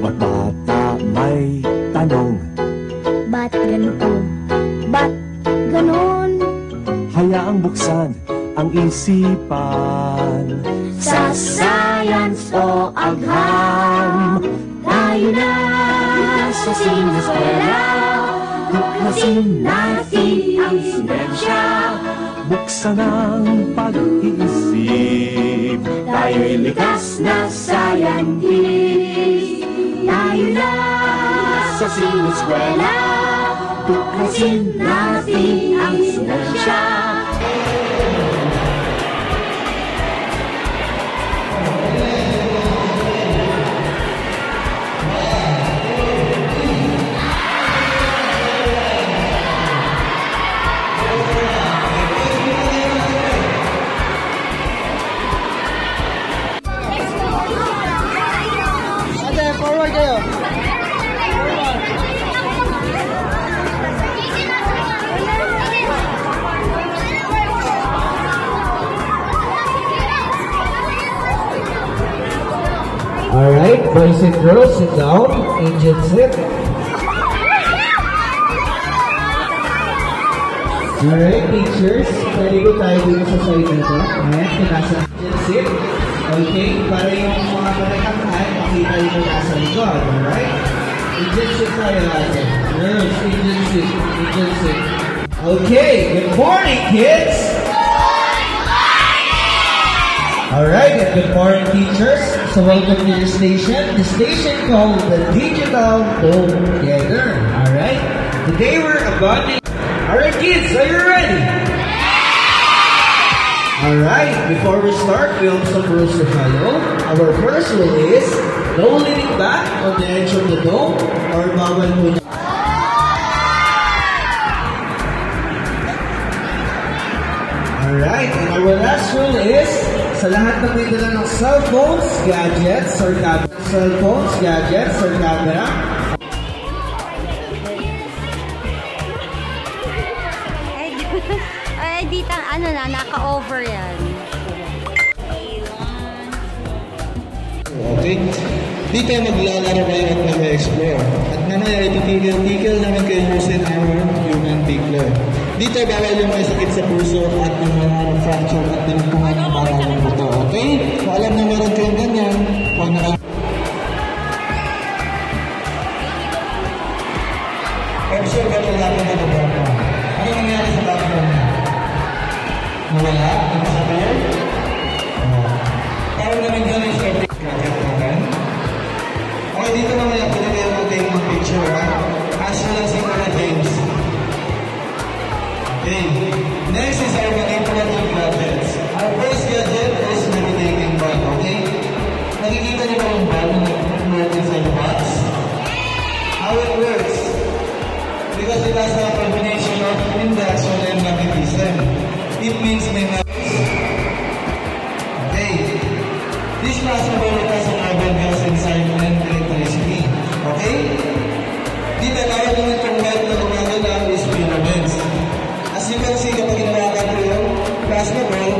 Bawat bata may tanong, ba't ganito? Ba't ganon? hayaang buksan ang isipan. Sa science o agham, tayo na sa sineskwela. Tuklasin natin ang siyensya, Buksan ang pag-iisip. tayo'y likas na scientist. Tayo na sa sineskwela, tuklasin natin ang siyensya. Alright, boys and girls, sit down. Angel, sit. Alright, teachers, pwede ko tayo dito sa side nito. Ayan, nasa Angel, sit. Okay, para yung mga panakamay, makita yung nasa likod. Alright? Angel, sit tayo natin. Girls, Angel, sit. Angel, sit. Okay, good morning, kids! Alright, and good morning, teachers. So welcome to your station, the station called the Digital Together. Alright, today we're abandoning. Alright, kids, are you ready? Alright, before we start, we have some rules to follow. Our first rule is no leaning back on the edge of the dome or bawal muna. Alright, and our last rule is sa lahat ng may dala ng cellphones, gadgets, or camera. Ay, dito, ano na, naka-over yan. Okay? Di tayo maglalaro kayo at mag-explore. At mamaya ipitigil-tigil naman kayo usin our human tickler. Di tayo bawal yung may sakit sa puso at yung mga fracture at pinagpungan ng bawal ng buto. Okay? Kung alam na meron kayong ganyan, huwag na kayo. Observe ka lang natin na background. Ano nangyari sa background niya? Nawala? Ano sabihin? Parang namin ganun sa kakit natin. Okay, dito mamaya pinagayon natin yung picture, ha? Ask mo lang si Tara James. Okay. Next is our manipulative gadgets. Our first gadget is meditating ball, okay? Nakikita niyo ba yung ball na nag-float inside the box? How it works? Because it has a combination of induction and magnetism. It means may okay. This plasma ball has an urban gas inside and electricity. Okay? Dito tawag naman itong light na gumagalaw is filaments. As you can see, kapag ginawakan ko yung plasma ball,